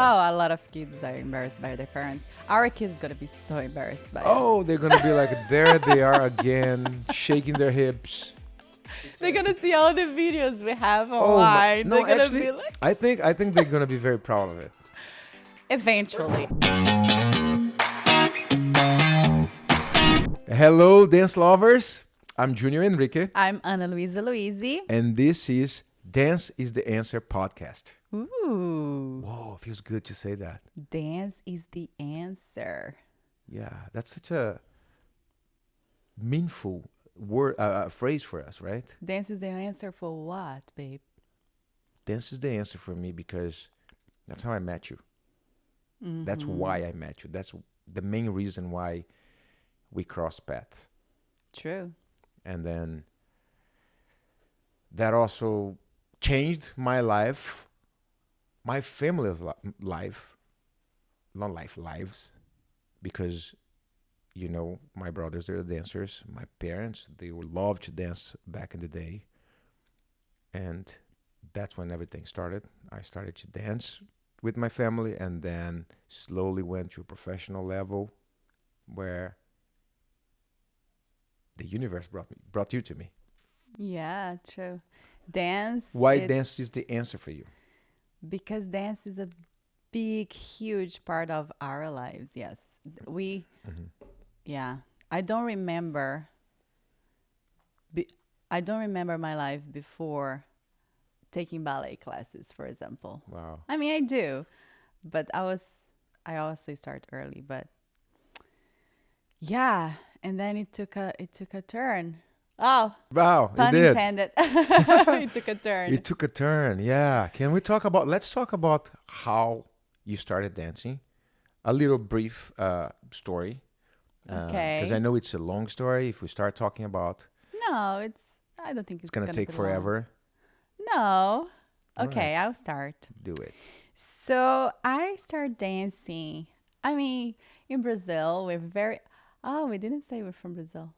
Oh, a lot of kids are embarrassed by their parents. Our kids gonna be so embarrassed by us. Oh, they're gonna be like, there they are again, shaking their hips. They're gonna see all the videos we have Oh online. no, They're gonna actually, be like, I think they're gonna be very proud of it. eventually. Hello, dance lovers. I'm Junior Enrique, I'm Ana Luisa Luisi. and this is Dance is the Answer podcast. Ooh, Whoa, feels good to say that. dance is the answer. Yeah, that's such a meaningful word, phrase for us, right? Dance is the answer for what, babe? Dance is the answer for me because that's how I met you. That's why I met you. That's the main reason why we crossed paths. True. And then that also changed my life, my family's life, not lives, because my brothers are dancers. My parents, they would love to dance back in the day, and that's when everything started. I started to dance with my family, and then slowly went to a professional level, where the universe brought you to me. Yeah, true. Dance. Why it's dance is the answer for you? Because dance is a big, huge part of our lives. Yes, we. Yeah, I don't remember. I don't remember my life before taking ballet classes, for example. Wow. I mean, I do, but I also start early. But yeah, and then it took a turn. Oh, Wow, it pun did. intended. It took a turn. It took a turn. Yeah. Let's talk about how you started dancing. A little brief story. Because I Okay. know it's a long story. If we start talking about, No, I don't think it's it's going to gonna take be long. forever. No. All Okay, right. I'll start. Do it. So I started dancing. I mean, in Brazil, we're very. Oh, we didn't say we're from Brazil.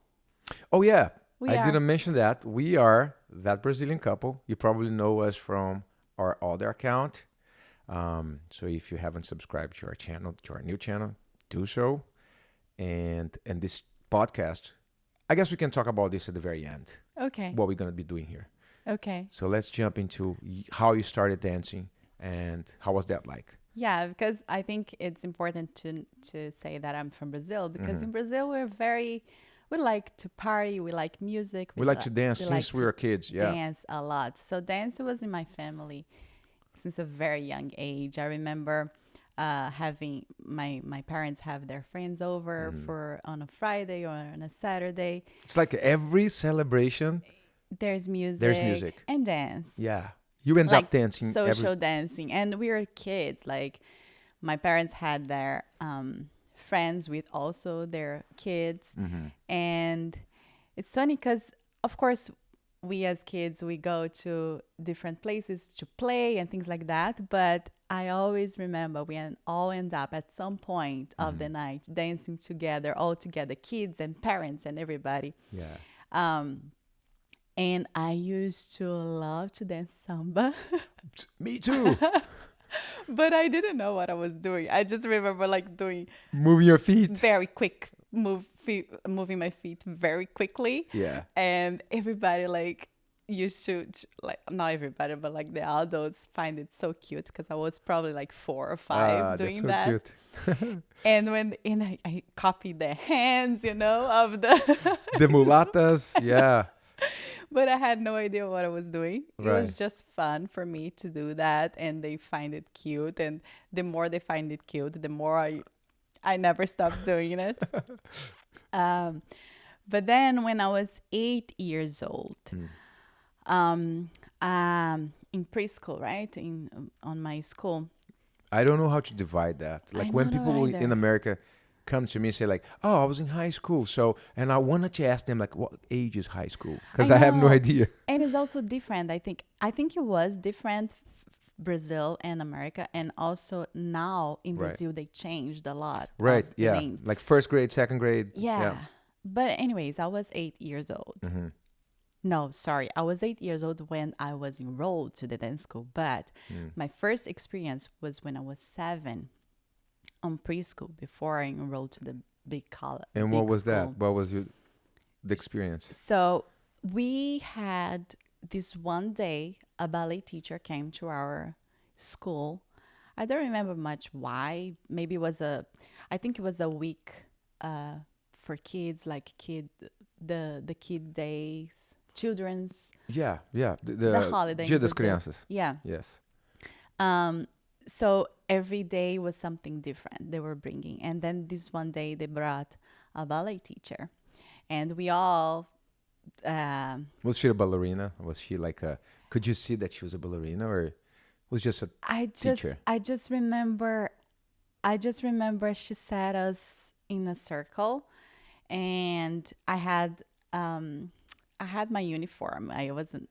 Oh, yeah. We I are. didn't mention that. We are that Brazilian couple. You probably know us from our other account. So if you haven't subscribed to our channel, to our new channel, do so. And this podcast, I guess we can talk about this at the very end. Okay. What we're gonna be doing here. Okay. So let's jump into how you started dancing and how was that like? Yeah, because I think it's important to say that I'm from Brazil because Mm-hmm. in Brazil we like to party, we like music, We like to dance we like since we to were kids. Yeah. dance a lot. So dance was in my family since a very young age. I remember having my parents have their friends over for on a Friday or on a Saturday. It's like every celebration, There's there's music music. and dance, Yeah. You end like up dancing social dancing, and we were kids. Like my parents had their friends with also their kids, and it's funny because of course we as kids we go to different places to play and things like that, but I always remember all end up at some point of the night dancing together, all together, kids and parents and everybody. Yeah. And I used to love to dance samba. Me too. But I didn't know what I was doing. I just remember like doing Moving your feet. very quick moving my feet very quickly. Yeah. And everybody like used to like, not everybody, but like the adults find it so cute because I was probably like 4 or 5 That's doing so that. cute. And I copied the hands, of the, The mulatas. Yeah. but I had no idea what I was doing. It Right. was just fun for me to do that, and they find it cute. And the more they find it cute, the more I never stopped doing it. But then when I was 8 years old, in preschool, right, on my school, I don't know how to divide that. I Like when don't know people in either. America come to me and say like, "Oh, I was in high school." So, and I wanted to ask them like, "What age is high school?" Because I have no know. idea. And it's also different. I think it was different, Brazil and America, and also now in Right. Brazil they changed a lot Right. of the Yeah. names. Like first grade, second grade. Yeah. But anyways, I was 8 years old. No, sorry. I was 8 years old when I was enrolled to the dance school, but my first experience was when I was 7 on preschool before I enrolled to the big college, And what big was that? school. What was the experience? So we had this one day, a ballet teacher came to our school. I don't remember much why. Maybe it was I think it was a week uh, for kids, like the kid days, children's, Yeah, yeah. the The holiday Dia in das Brazil. Crianças. Yeah. Yes. Um, so every day was something different they were bringing. And then this one day they brought a ballet teacher. And we all, um, Was she a ballerina? Was she like a? Could you see that she was a ballerina, or was just a teacher? I just remember she sat us in a circle, and I had my uniform. I wasn't.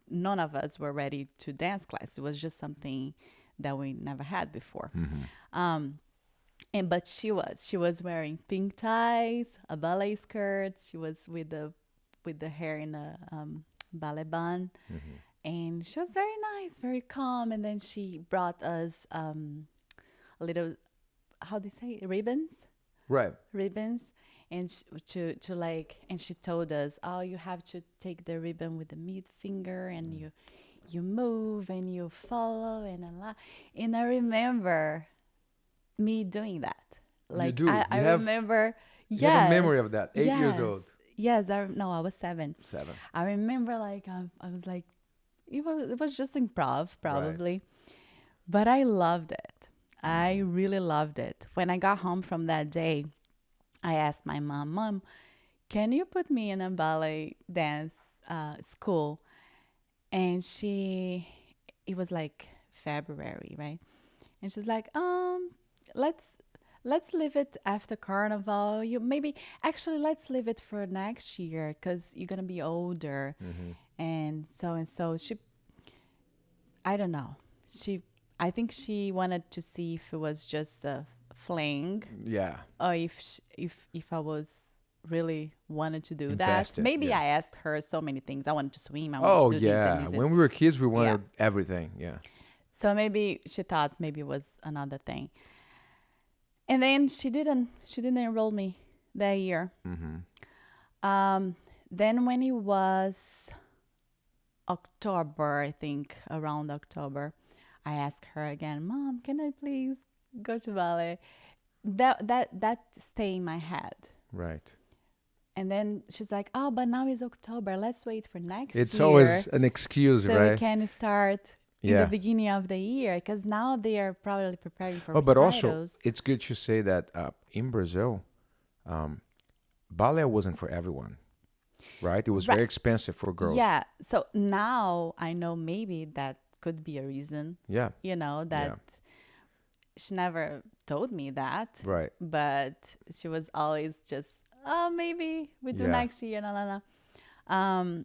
None of us were ready to dance class. It was just something that we never had before. Um, and but she was wearing pink ties, a ballet skirt. She was with the hair in a ballet bun, and she was very nice, very calm. And then she brought us a little, how do you say, ribbons, Right. ribbons, and to like, and she told us, oh, you have to take the ribbon with the mid finger, and you move and you follow and a lot. And I remember me doing that. You Like do. I remember, You have a yes, memory of that. 8 years yes, old. yes. No, I was 7. 7. I remember like I was like, it was just improv Right. probably, but I loved it. I really loved it. When I got home from that day, I asked my Mom, can you put me in a ballet dance school? And it was like February, right? And she's like, let's leave it after carnival. You maybe actually let's leave it for next year because you're gonna be older, and so. I don't know. She, I think she wanted to see if it was just a fling, Yeah. or if I was really wanted to do that. Invested. Maybe Yeah. I asked her so many things. I wanted to swim. I wanted Oh to do this and yeah. this. When we were kids, we Yeah. wanted everything. Yeah. So maybe she thought maybe it was another thing. And then she didn't enroll me that year. Then when it was October, I think around October, I asked her again, Mom, can I please go to ballet? That stay in my head. Right. And then she's like, oh, but now it's October. Let's wait for next It's year always an excuse, so we right? can start in the Yeah. beginning of the year, because now they are probably preparing for Oh, but also recitals. it's good to say that in Brazil, ballet wasn't for everyone, right? It was Right. very expensive for girls. Yeah. So now I know maybe that could be a reason, Yeah. that she never told me that, Right. but she was always just, oh, maybe we do Yeah. next year. No, no, no.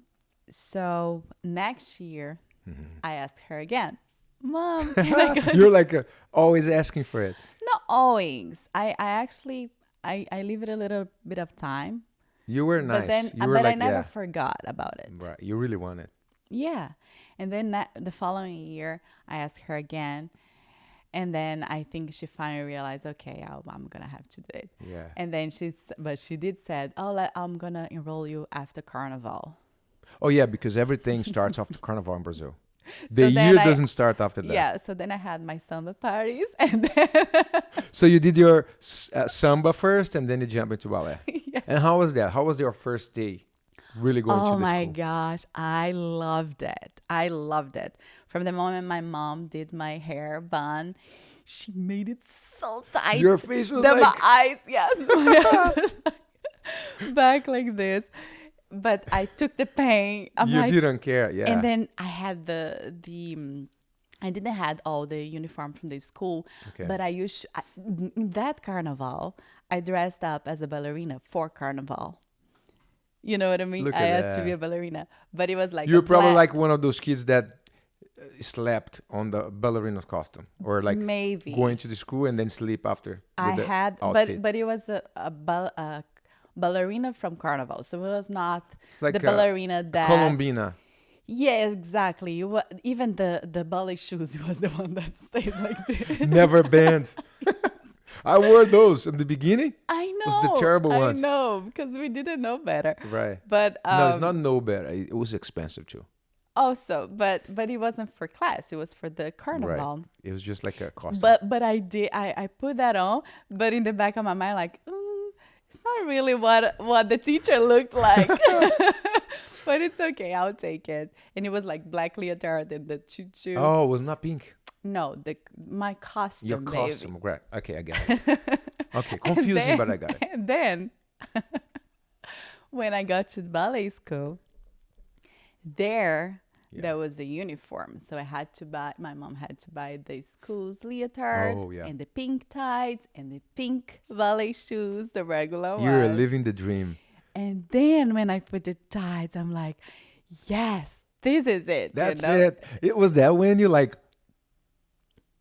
So next year, I asked her again, Mom, can I go? You're like always asking for it. Not always. I actually, I leave it a little bit of time, You were but nice. then, You were but I like, never yeah, forgot about it. right. You really want it. Yeah. And then the following year, I asked her again. And then I think she finally realized, okay, I'm going to have to do it. Yeah. And then but she did said, oh, I'm going to enroll you after Carnival. Oh yeah, because everything starts after Carnival in Brazil. So The then year doesn't start after that. Yeah. So then I had my samba parties, and then, So you did your samba first, and then you jump into ballet. yeah. And how was that? How was your first day? Really going to Oh the my school? gosh, I loved it. I loved it. From the moment my mom did my hair bun, she made it so tight. Your face was that like my eyes, yes, my eyes was like back like this. But I took the pain. I'm you like, didn't care. Yeah. and then I had I didn't had all the uniform from the school, Okay. but in that carnival, I dressed up as a ballerina for carnival. You know what I mean? Look I at asked to be that. a ballerina, but it was like You're a probably black, like one of those kids that slept on the ballerina's costume, or like maybe going to the school and then sleep after I with the had, outfit. but it was ballerina from Carnival. So it was not It's the like a ballerina that. Colombina. Yeah, exactly. Even the ballet shoes was the one that stayed like this. Never banned. I wore those in the beginning. I Was the terrible I ones. know, because we didn't know better. Right. But No, it's not no better. It was expensive too. also, but it wasn't for class. It was for the Right. carnival. It was just like a costume. But I put that on. But in the back of my mind, like, it's not really what the teacher looked like. But it's okay. I'll take it. And it was like black leotard and the choo choo. Oh, it was not pink. No, my Your costume, costume. baby. Great. Okay, I got it. Okay, confusing, but I got it. And then when I got to ballet school, there was the uniform. So my mom had to buy the school's leotard Oh, yeah. and the pink tights and the pink ballet shoes, the regular You're ones. living the dream. And then when I put the tights, I'm like, yes, this is it. That's you know? it. It was that when you're like,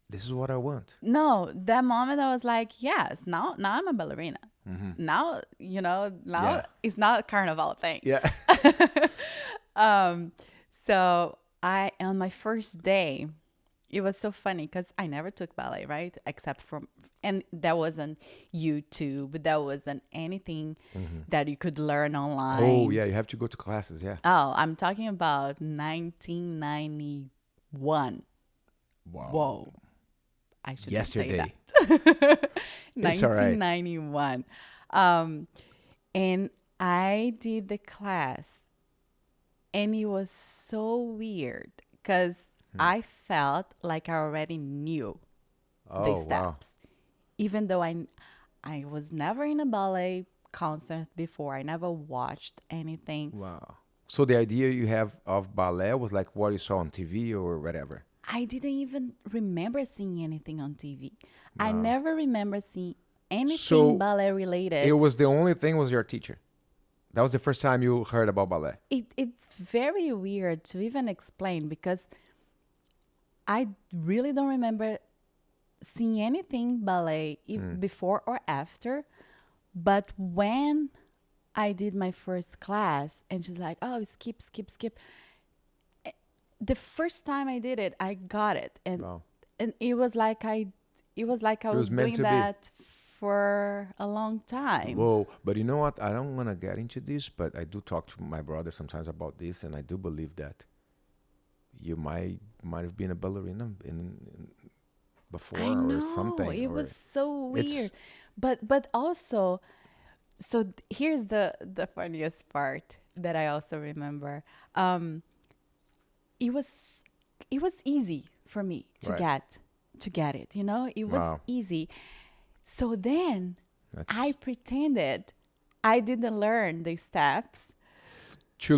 this is what I want. No, that moment I was like, yes, now I'm a ballerina. Now, now Yeah. it's not a carnival thing. Yeah. So on my first day, it was so funny because I never took ballet, right? And that wasn't YouTube, that wasn't anything that you could learn online. Oh, yeah. You have to go to classes. Yeah. Oh, I'm talking about 1991. Wow. Whoa. I shouldn't Yesterday. say that. It's all right. 1991. And I did the class, and it was so weird because I felt like I already knew the Oh, wow. steps, even though I was never in a ballet concert before. I never watched anything. Wow. So the idea you have of ballet was like what you saw on TV or whatever. I didn't even remember seeing anything on TV. I never remember seeing anything So ballet related. It was the only thing was your teacher. That was the first time you heard about ballet. It's very weird to even explain because I really don't remember seeing anything ballet before or after. But when I did my first class and she's like, oh, skip, skip, skip. The first time I did it, I got it. And Wow. and it was like I was was meant doing to be. that for a long time. Whoa. But you know what? I don't want to get into this, but I do talk to my brother sometimes about this, and I do believe that you might have been a ballerina in before I know, or something. it or was so it's- weird. But also, so here's the funniest part that I also remember. It was easy for me to Right. get it, It was Wow. easy. So then That's- I pretended I didn't learn the steps. to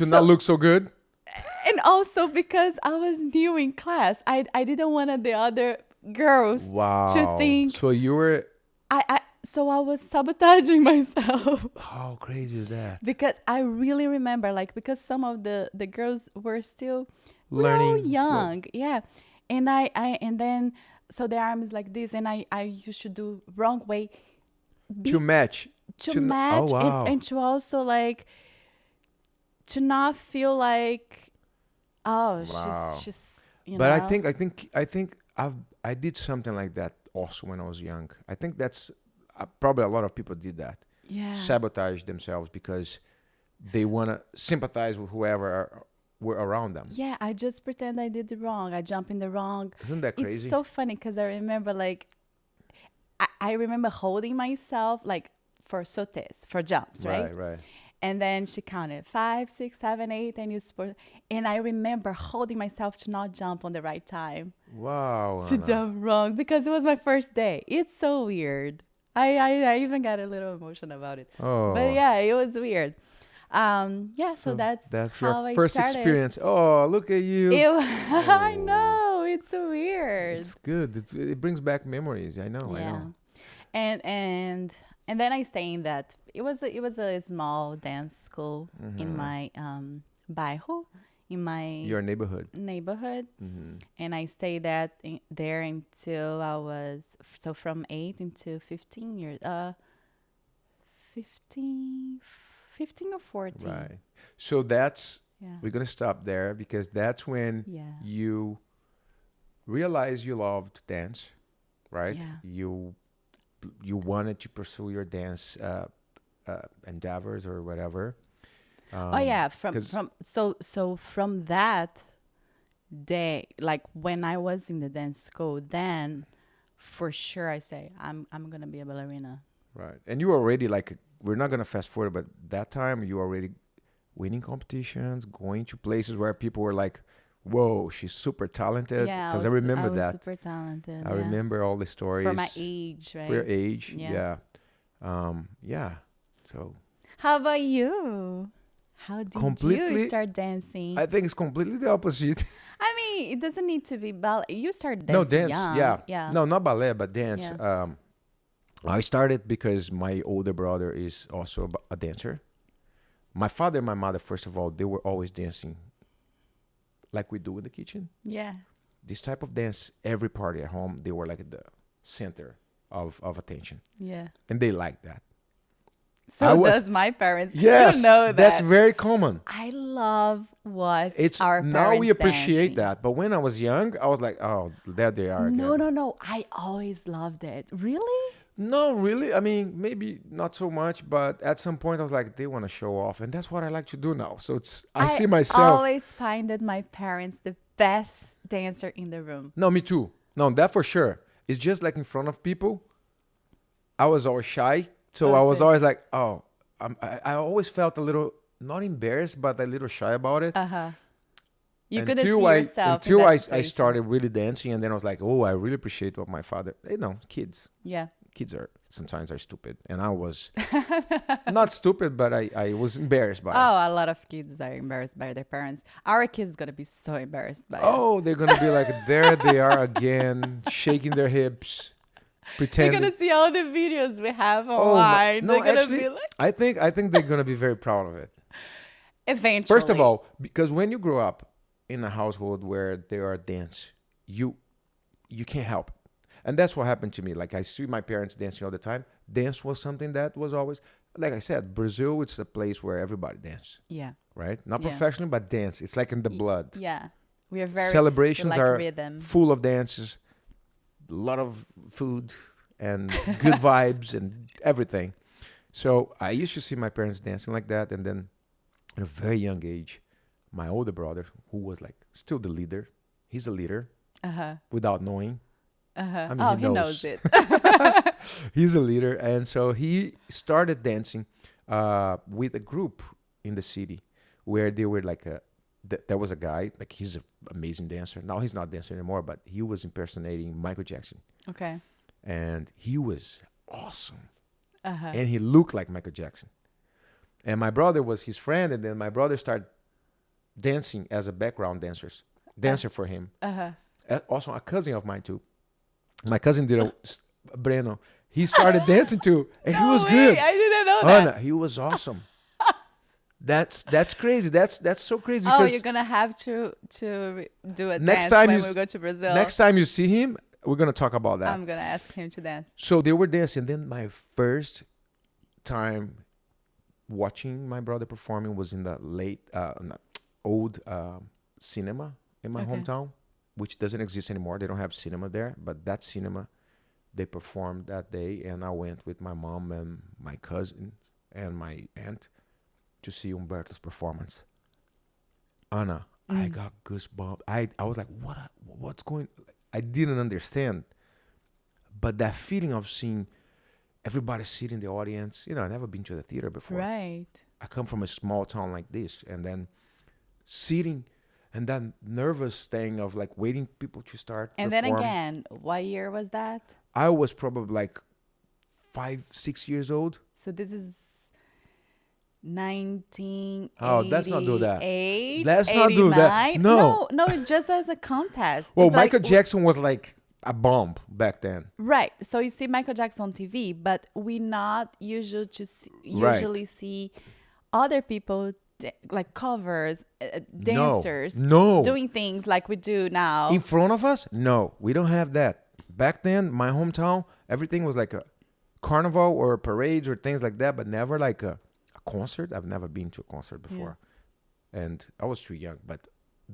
not look so good. And also because I was new in class, I didn't want the other girls Wow. to think So you were. so I was sabotaging myself How crazy is that? because I really remember because some of the girls were still Learning real young. Yeah. And and then so the arm is like this and I used to do wrong way To match. to match Oh, wow. and to also to not feel like Wow. she's But I think I did something like that also when I was young. I think that's probably a lot of people did that. yeah. Sabotage themselves because they want to sympathize with whoever were around them. Yeah, I just pretend I did the wrong. I jump in the wrong. Isn't that crazy? It's so funny because I remember I remember holding myself for sautes, for jumps, right? Right. And then she counted 5, 6, 7, 8, and and I remember holding myself to not jump on the right time, Wow. to Anna. jump wrong because it was my first day. It's so weird. I even got a little emotional about it. Oh. But yeah, it was weird. Yeah, so that's how your I first started. experience. Oh, look at you. I know, it's so weird. It's good. It brings back memories. I know. I know. And then I stay in that. It was a small dance school in my bairro, in my Your neighborhood. neighborhood, and I stayed there until I was from 8 into 15 years. 15, 15 or 14. Right. So that's, Yeah. we're going to stop there because that's when Yeah. you realize you love to dance, right? Yeah. You wanted to pursue your dance endeavors or whatever. Oh yeah, from 'Cause from that day, like when I was in the dance school, then for sure I say I'm gonna be a ballerina. right, and you were already like, we're not gonna fast forward, but that time you were already winning competitions, going to places where people were like, "Whoa, she's super talented." Yeah, Because I remember I was that. super talented. I Yeah, remember all the for my stories age, for your right? age. Yeah. Yeah, yeah. So How about you? How did you completely, start dancing? I think it's completely the opposite. I mean, it doesn't need to be ballet. You started No, dancing dance. young. Yeah, Yeah. no, not ballet, but dance. Yeah. I started because my older brother is also a dancer. My father and my mother, first of all, they were always dancing like we do in the kitchen. Yeah. This type of dance, every party at home, they were like the center of attention. Yeah. And they liked that. So does my parents. Yes, You know that's that. very common. I love what It's our now parents we appreciate dancing. that. But when I was young, I was like, oh, there they are No, again. no, no. I always loved it. Really? No, really. I mean, maybe not so much, but at some point I was like, they want to show off, and that's what I like to do now. So it's I see myself. always find that my parents the best dancer in the room. No, me too. No, that for sure. It's just like in front of people. I was always shy, so Oh, I was same. always like, oh, I always felt a little not embarrassed, but a little shy about it. Uh-huh. You couldn't see Until I yourself in until that I situation. started really dancing, and then I was like, oh, I really appreciate what my father. Kids. Yeah. Kids are sometimes are stupid, and I was not stupid, but I was embarrassed by it. Oh, a lot of kids are embarrassed by their parents. Our kids gonna be so embarrassed by us. Oh, they're gonna be like, there they are again, shaking their hips, They're pretending. gonna see all the videos we have Oh my, online. no, They're gonna actually, be like, I think they're gonna be very proud of it. eventually. First of all, because when you grow up in a household where there are dance, you can't help it. And that's what happened to me. Like I see my parents dancing all the time. Dance was something that was always, like I said, Brazil. It's a place where everybody dance, Yeah. right? Not Yeah. professionally, but dance. It's like in the blood. Yeah. We are very Celebrations we like are rhythm. full of dances, a lot of food, and good vibes and everything. So I used to see my parents dancing like that, and then at a very young age, my older brother, who was like still the leader, he's a leader Uh-huh. without knowing. Uh-huh. I mean, Oh, he he knows. knows it. He's a leader, and so he started dancing with a group in the city where they were like there was a guy, like he's an amazing dancer. Now he's not dancing anymore, but he was impersonating Michael Jackson, Okay. and he was awesome, Uh-huh. and he looked like Michael Jackson. And my brother was his friend, and then my brother started dancing as a background dancer for him. Uh-huh. Also a cousin of mine too. My cousin did Breno. He started dancing too, and he was way. good. I didn't know Oh, that. no, he was awesome. That's crazy. That's so crazy. Oh, Because you're gonna have to do a next dance time when you we go to Brazil. next time you see him, we're gonna talk about that. I'm gonna ask him to dance. So they were dancing. Then my first time watching my brother performing was in the old cinema in my Okay. hometown, which doesn't exist anymore. They don't have cinema there, but that cinema, they performed that day, and I went with my mom and my cousins and my aunt to see Humberto's performance. Anna, I got goosebumps. I was like, what's going? I didn't understand, but that feeling of seeing everybody sitting in the audience. I've never been to the theater before. Right. I come from a small town like this, and then sitting, and that nervous thing of like waiting people to start. And perform. then again, what year was that? I was probably like 5-6 years old. So this is 1988. Oh, let's not do that. Let's not do that. 89? No. No, it's just as a contest. Well, It's like- Michael Jackson was like a bomb back then. Right. So you see Michael Jackson on TV, but we not usually Right. usually see other people like covers, dancers, No. doing things like we do now. In front of us? No, we don't have that. Back then, my hometown, everything was like a carnival or parades or things like that, but never like a concert. I've never been to a concert Yeah. before, and I was too young. But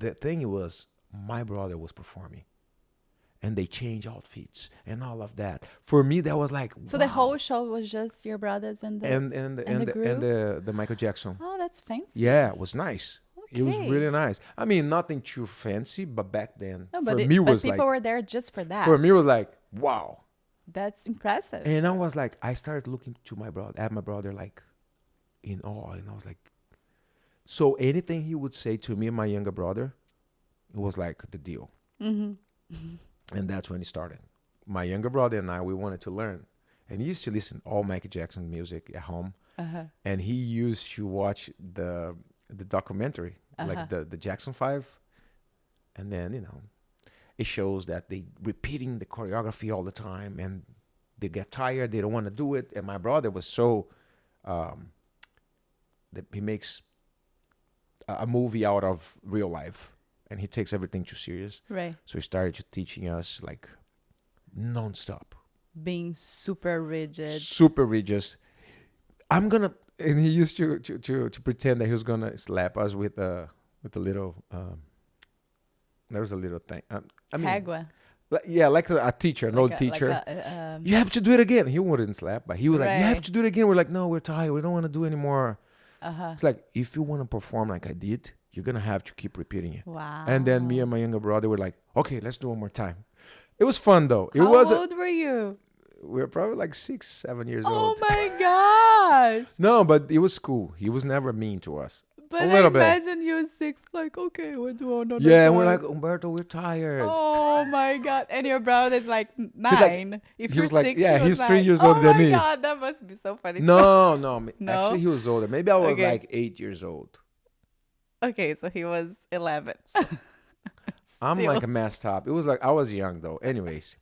the thing was, my brother was performing, and they changed outfits and all of that. For me, that was like So the whole wow. show was just your brothers and the And group. the Michael Jackson. Oh, that's fancy. Yeah, it was nice. It was Okay. really nice. I mean, nothing too fancy, but back then, No, for me, but was people like were there just for for that. me was like wow. That's impressive. And I was like, I started looking to my brother, at my brother, like in awe, and I was like, so anything he would say to me and my younger brother, it was like the deal, Mm-hmm. and that's when it started. My younger brother and I, we wanted to learn, and he used to listen all Michael Jackson music at home, Uh-huh. and he used to watch the documentary, Uh-huh. like the Jackson Five, and then it shows that they repeating the choreography all the time, and they get tired, they don't want to do it. And my brother was so um, that he makes a movie out of real life, and he takes everything too serious. Right. So he started to teaching us like nonstop, Being super rigid. super rigid. I'm gonna, and he used to pretend that he was gonna slap us with a little. There was a little thing. I mean, Hagwa. yeah, like a teacher, an old Like teacher. a, You have to do it again. He wouldn't slap, but he was like, "You have right. to do it again." We're like, "No, we're tired. We don't want to do anymore." Uh-huh. It's like if you want to perform like I did, you're gonna have to keep repeating it. Wow. And then me and my younger brother were like, "Okay, let's do one more time." It was fun though. It How was. old were you? We were probably like 6, 7 years Oh old. my gosh. No, but it was cool. He was never mean to us. But A I little bit. imagine you 6, like, okay, we'll do another Yeah, and we're time. like, Umberto, we're tired. Oh my god! And your brother is like like- 9. If he you're was like, 6, yeah, he was he's 3 9. years Oh older than my me. god, that must be so funny. No, no, No? actually he was older. Maybe I was Okay. like 8 years old. Okay, so he was 11. I'm Still. like a messed up. It was like I was young though. Anyways,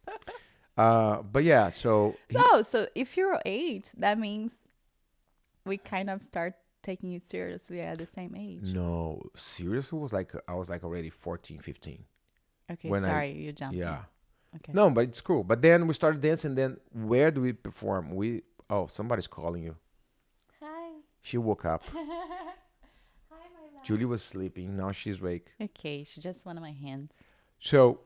but yeah, so So if you're 8, that means we kind of start taking it seriously at the same age. no, seriously, it was like I was like already 14, 15. Okay, when I- sorry, you jumped. Yeah, Okay. no, but it's cool. But then we started dancing. Then where do we perform? Somebody's calling you. Hi. She woke up. Hi, my love. Julie was sleeping. Now she's awake. Okay, she just wanted my hands. So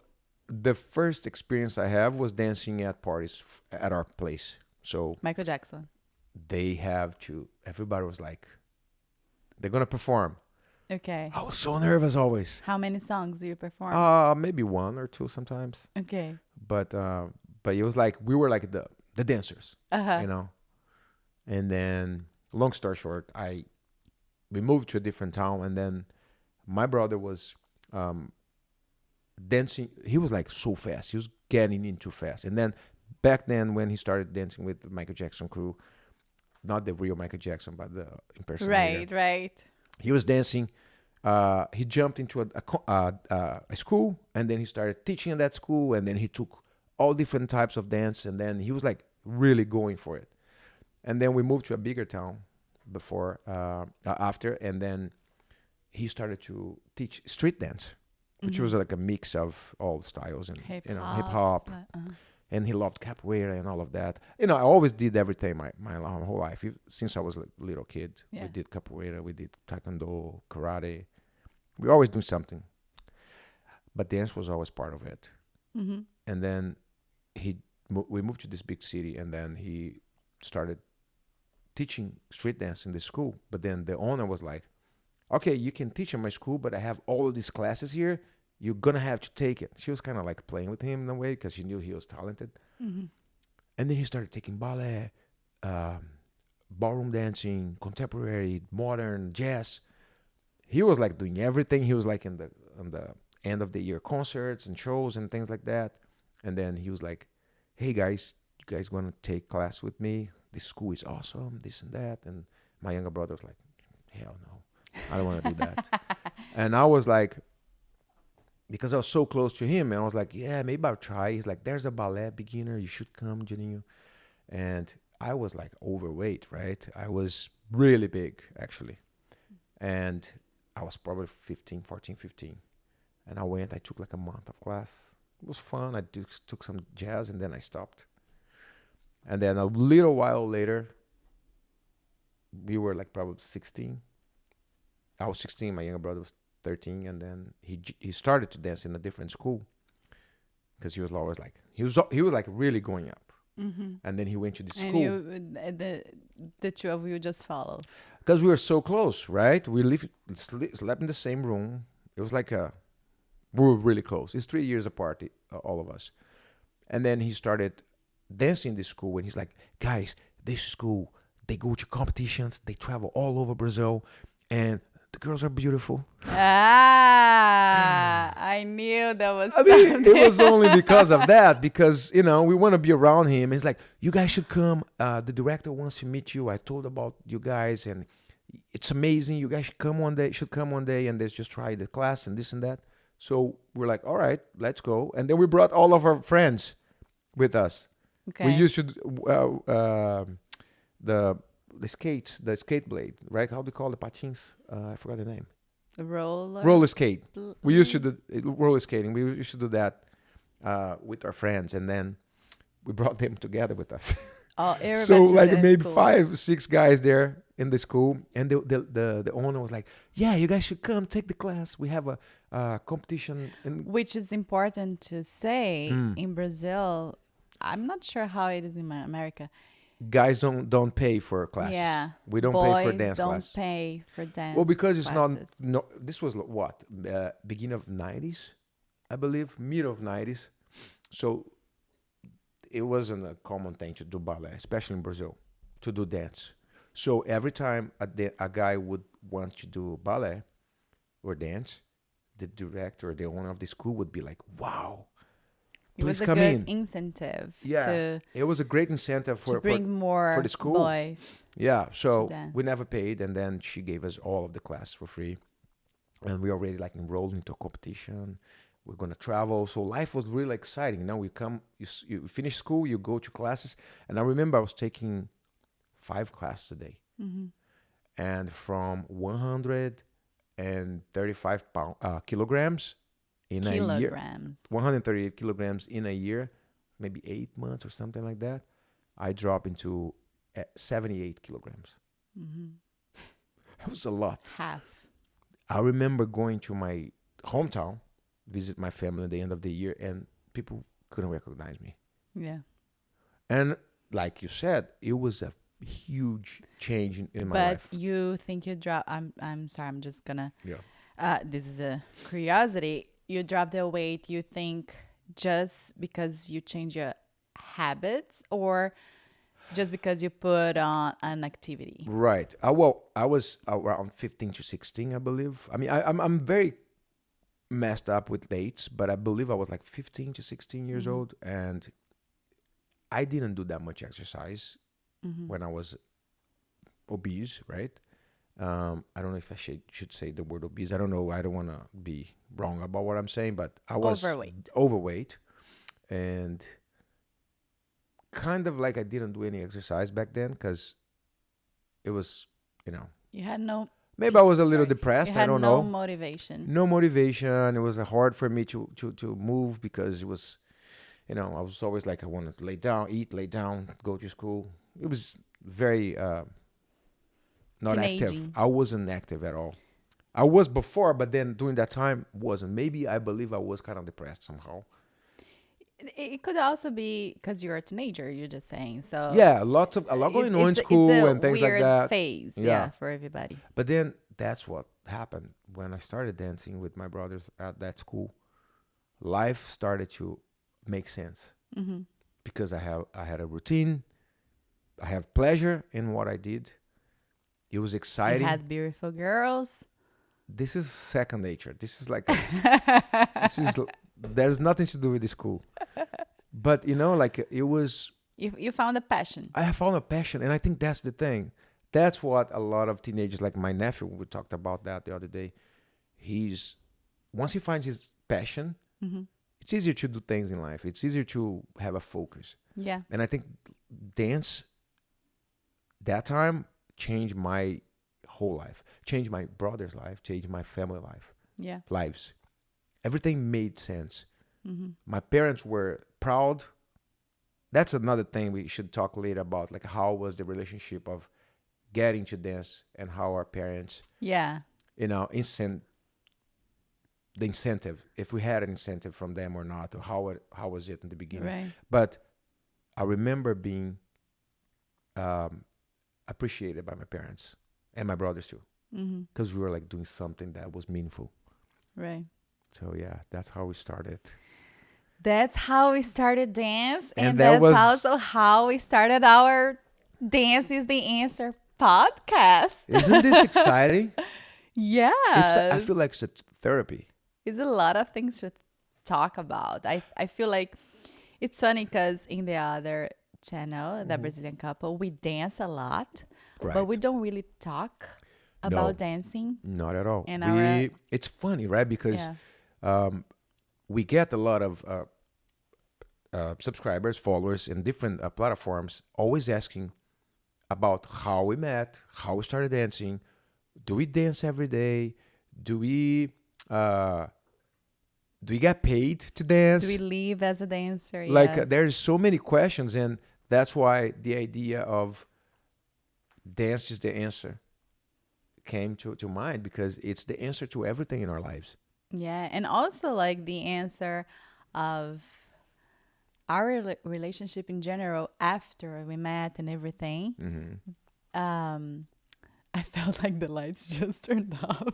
the first experience I have was dancing at parties at our place. So Michael Jackson. they have to. Everybody was like, they're gonna perform. Okay. I was so nervous always. How many songs do you perform? Maybe one or two sometimes. Okay. But it was like we were like the dancers, Uh-huh. you know. And then, long story short, we moved to a different town, and then my brother was dancing. He was like so fast. He was getting in too fast. And then back then, when he started dancing with the Michael Jackson crew, not the real Michael Jackson, but the impersonator, Right. he was dancing. He jumped into a school, and then he started teaching at that school, and then he took all different types of dance, and then he was like really going for it. And then we moved to a bigger town after, and then he started to teach street dance, which was like a mix of all styles and Hip hip hop. hop. And he loved capoeira and all of that. I always did everything my whole life. Since I was a little kid, Yeah. we did capoeira, we did taekwondo, karate. We always do something. But dance was always part of it. Mm-hmm. And then we moved to this big city, and then he started teaching street dance in the school. But then the owner was like, okay, you can teach in my school, but I have all of these classes here. You're going to have to take it. She was kind of like playing with him in a way because she knew he was talented. Mm-hmm. And then he started taking ballet, ballroom dancing, contemporary, modern, jazz. He was like doing everything. He was like on the end of the year concerts and shows and things like that. And then he was like, hey guys, you guys want to take class with me? This school is awesome, this and that. And my younger brother was like, hell no, I don't want to do that. And I was like, because I was so close to him, and I was like, yeah, maybe I'll try. He's like, there's a ballet beginner. You should come, Juninho. And I was like overweight, right? I was really big, actually. And I was probably 15. And I took like a month of class. It was fun. I took some jazz, and then I stopped. And then a little while later, we were like probably 16. I was 16. My younger brother was 13, and then he started to dance in a different school because he was always like he was like really going up. Mm-hmm. And then he went to the And school the two of you just follow. because we were so close, right? We slept in the same room. It was like we were really close. It's 3 years apart, all of us. And then he started dancing in this school, and he's like, guys, this school, they go to competitions, they travel all over Brazil, and the girls are beautiful. Ah, I knew that was I mean, something. it was only because of that, because, we want to be around him. He's like, you guys should come. The director wants to meet you. I told about you guys, and it's amazing. You guys should come one day, and let's just try the class and this and that. So we're like, all right, let's go. And then we brought all of our friends with us. We Okay. used to the the skate blade, right? How do you call the patins? I forgot the name. Roller skate. We used to do roller skating. We used to do that with our friends, and then we brought them together with us. Oh, So everybody like dance maybe school. 5, 6 guys there in the school, and the owner was like, "Yeah, you guys should come take the class. We have a competition." And Which is important to say Mm. in Brazil. I'm not sure how it is in America. guys don't pay for classes. Yeah. We don't pay for Boys dance don't class. pay for dance Well, because it's classes. no. This was what beginning of 90s, I believe, mid of 90s. So it wasn't a common thing to do ballet, especially in Brazil, to do dance. So every time a guy would want to do ballet or dance, the director, the owner of the school would be like, "Wow, It was please a come good in." incentive Yeah, to it was a great incentive bring more the school. boys. Yeah, so dance. we never paid, and then she gave us all of the class for free, and we already like enrolled into a competition. We're gonna travel, so life was really exciting. Now we come, you finish school, you go to classes, and I remember I was taking 5 classes a day, Mm-hmm. and from 135 kilograms in a year, Kilograms. 138 kilograms in a year, maybe 8 months or something like that, I dropped into 78 kilograms. Mm-hmm. That was a lot. Half. I remember going to my hometown, visit my family at the end of the year, and people couldn't recognize me. Yeah. And like you said, it was a huge change in my But life. you think you drop? I'm sorry. I'm just gonna. Yeah. This is a curiosity. You drop the weight. You think just because you change your habits, or just because you put on an activity? Right. Well, I was around 15 to 16, I believe. I mean, I'm very messed up with dates, but I believe I was like 15 to 16 years Mhm. old, and I didn't do that much exercise Mhm. when I was obese, right? I don't know if I should say the word obese. I don't know. I don't want to be wrong about what I'm saying, but I was overweight, and kind of like I didn't do any exercise back then because it was, You had no. maybe I was a little Sorry. depressed. You I had don't no know. motivation. No motivation. It was hard for me to move because it was, I was always like I wanted to lay down, eat, lay down, go to school. It was very not active. Teenaging. I wasn't active at all. I was before, but then during that time wasn't. Maybe I believe I was kind of depressed somehow. It could also be because you're a teenager. You're just saying so. Yeah, a lot going on in school it's a and things like weird that. phase, Yeah. for everybody. But then that's what happened when I started dancing with my brothers at that school. Life started to make sense Mm-hmm. because I had a routine. I have pleasure in what I did. It was You exciting. had beautiful girls. This is second nature. This is like there's nothing to do with the school. But like it was. You found a passion. I have found a passion, and I think that's the thing. That's what a lot of teenagers, like my nephew, we talked about that the other day. Once he finds his passion, Mm-hmm. it's easier to do things in life. It's easier to have a focus. Yeah. And I think dance that time changed my whole life, changed my brother's life, changed my family lives. Everything made sense. Mm-hmm. My parents were proud that's another thing we should talk later about, like how was the relationship of getting to dance and how our parents, Yeah. the incentive, if we had an incentive from them or not, or how was it in the beginning. Right. But I remember being um, appreciated by my parents and my brothers too, Mm-hmm. because we were like doing something that was meaningful. Right. So yeah, that's how we started. That's how we started dance, And and that that's was, also how we started our Dance is the Answer podcast. isn't this exciting? I Yes. feel like it's a therapy. It's a lot of things to talk about. I feel like it's funny because in the other channel, the Brazilian couple, we dance a lot, but we Right. don't really talk No, about dancing. not at all. And our, It's funny, right? Because yeah, um, we get a lot of subscribers, followers in different platforms, always asking about how we met, how we started dancing. Do we dance every day? Do we uh, do we get paid to do we dance? live as a dancer? Like Yes. there's so many questions, and that's why the idea of dance is the answer came to mind, because it's the answer to everything in our lives. Yeah. And also, like, the answer of our relationship in general after we met and everything. Um, I felt like the lights just turned off.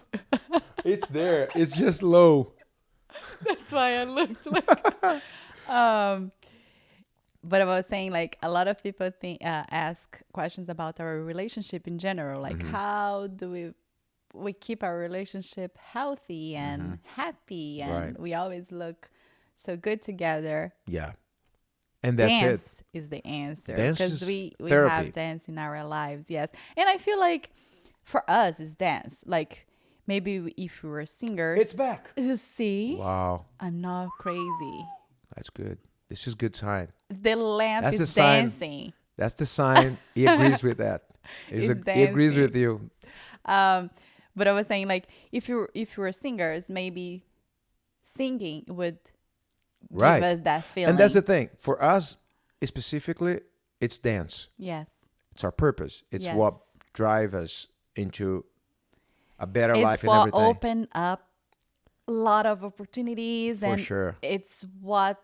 It's there. It's just low. That's why I looked like. Um, but I was saying, like, a lot of people ask questions about our relationship in general, like how do we keep our relationship healthy and happy, Right. and we always look so good together. Yeah. And that's it. Dance is the answer Dance because is we therapy. have dance in our lives, yes. And I feel like for us it's dance, like maybe if we were singers. It's back. You see, Wow. I'm not crazy. That's good. This is good sign. The lamp That's the is sign. dancing. That's the sign. He agrees with that. It's He agrees dancing. with you. um but I was saying, like, if you were singers, maybe singing would Right. give us that feeling. And that's the thing. For us specifically, it's dance. Yes. It's our purpose. It's what Yes. drives us into a better It's life and what everything. open up a lot of opportunities, For and sure. it's what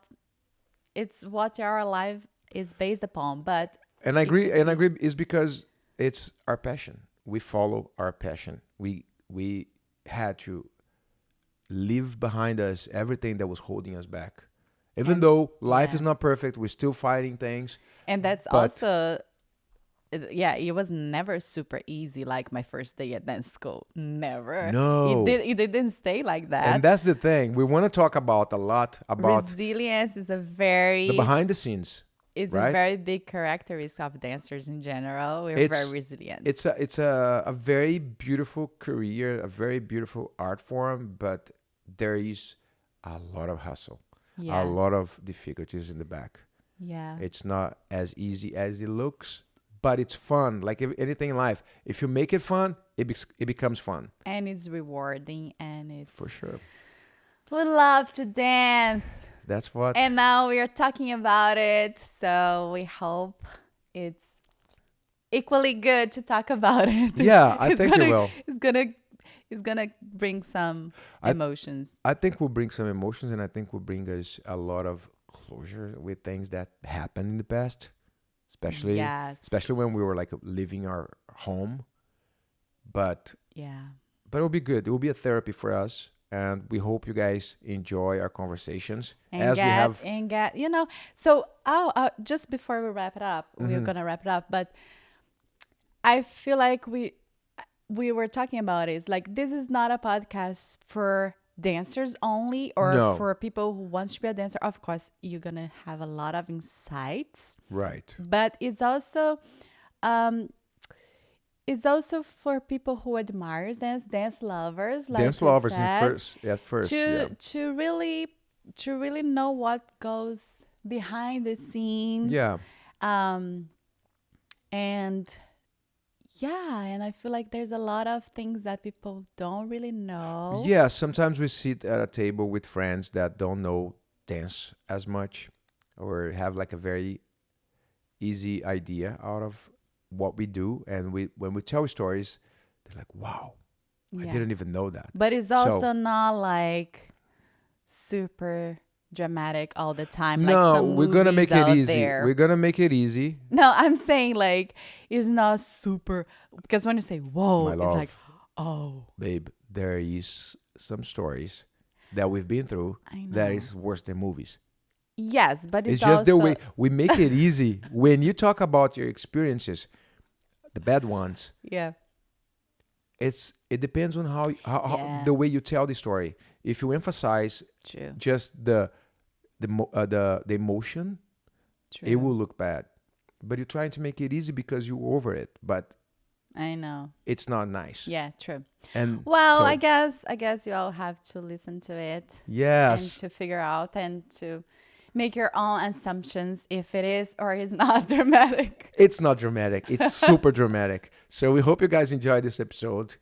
our life is based upon. But And I it agree. could And I be- agree is because it's our passion. We follow our passion. We had to leave behind us everything that was holding us back. Even And though life yeah. is not perfect, we're still fighting things. And that's But also, yeah, it was never super easy, like my first day at dance school. Never. no. It didn't stay like And that. that's the thing. We want to talk about a lot about Resilience is the behind the scenes, it's right? a very big characteristic of dancers in general. We're very resilient. It's a very beautiful career, a very beautiful art form, but there is a lot of hustle, a Yes. lot of difficulties in the back. Yeah. It's not as easy as it looks, but it's fun. Like anything in life, if you make it fun, it becomes fun. And it's rewarding, and it's For sure. we love to dance. That's what. And now we are talking about it, so we hope it's equally good to talk about it. Yeah, I think it gonna, will. It's gonna bring some I- emotions. I think will bring some emotions, and I think will bring us a lot of closure with things that happened in the past, especially Yes. especially when we were like leaving our home. But Yeah. it will be good. It will be a therapy for us, and we hope you guys enjoy our conversations And get so just before we wrap it up, we're Mm-hmm. gonna wrap it up, but I feel like we were talking about it. It's like this is not a podcast for dancers only, or No. for people who want to be a dancer. Of course, you're gonna have a lot of insights, Right. but um it's also for people who admire dance lovers, like Dance you lovers said, at first, yeah. to really know what goes behind the scenes. Yeah. um and yeah, and I feel like there's a lot of things that people don't really know. Yeah, sometimes we sit at a table with friends that don't know dance as much, or have like a very easy idea out of what we do, and we when we tell stories, they're like, "Wow, I Yeah. didn't even know that." But it's So also not like super dramatic all the time, like no, some we're gonna movies make it out easy. We're there. gonna make it easy, No, I'm saying like it's not super, because when you say my whoa, it's like, love, oh, babe. There is some stories that we've been through I that know. is worse than movies. Yes, but It's it's just the also way we make it easy. When you talk about your experiences, the bad ones, yeah, it depends on how yeah, the way you tell the story. If you emphasize true, just the emotion, it true. will look bad. But you're trying to make it easy because you're over it, but I know. it's not nice. Yeah, true. And Well, so I guess you all have to listen to it and yes, to figure out and to make your own assumptions if it is or is not dramatic. it's not dramatic. It's super dramatic. So we hope you guys enjoyed this episode.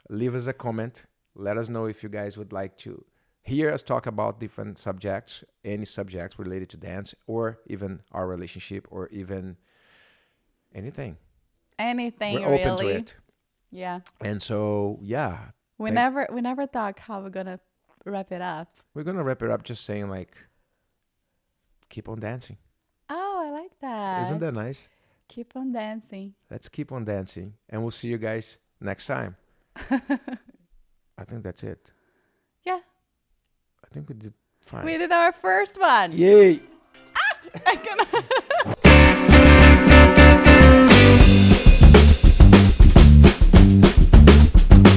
Leave us a comment. Let us know if you guys would like to hear us talk about different subjects, any subjects related to dance, or even our relationship, or even anything. Anything We're open to really. it. Yeah. And so, yeah, thank- We never thought how we're gonna wrap it up. we're going to wrap it up just saying, like, keep on dancing. Oh, I like Isn't that. that nice? Keep on dancing. Let's keep on dancing. And we'll see you guys next time. I think that's it. Yeah. I think we did fine. We did our first one. Yay! I can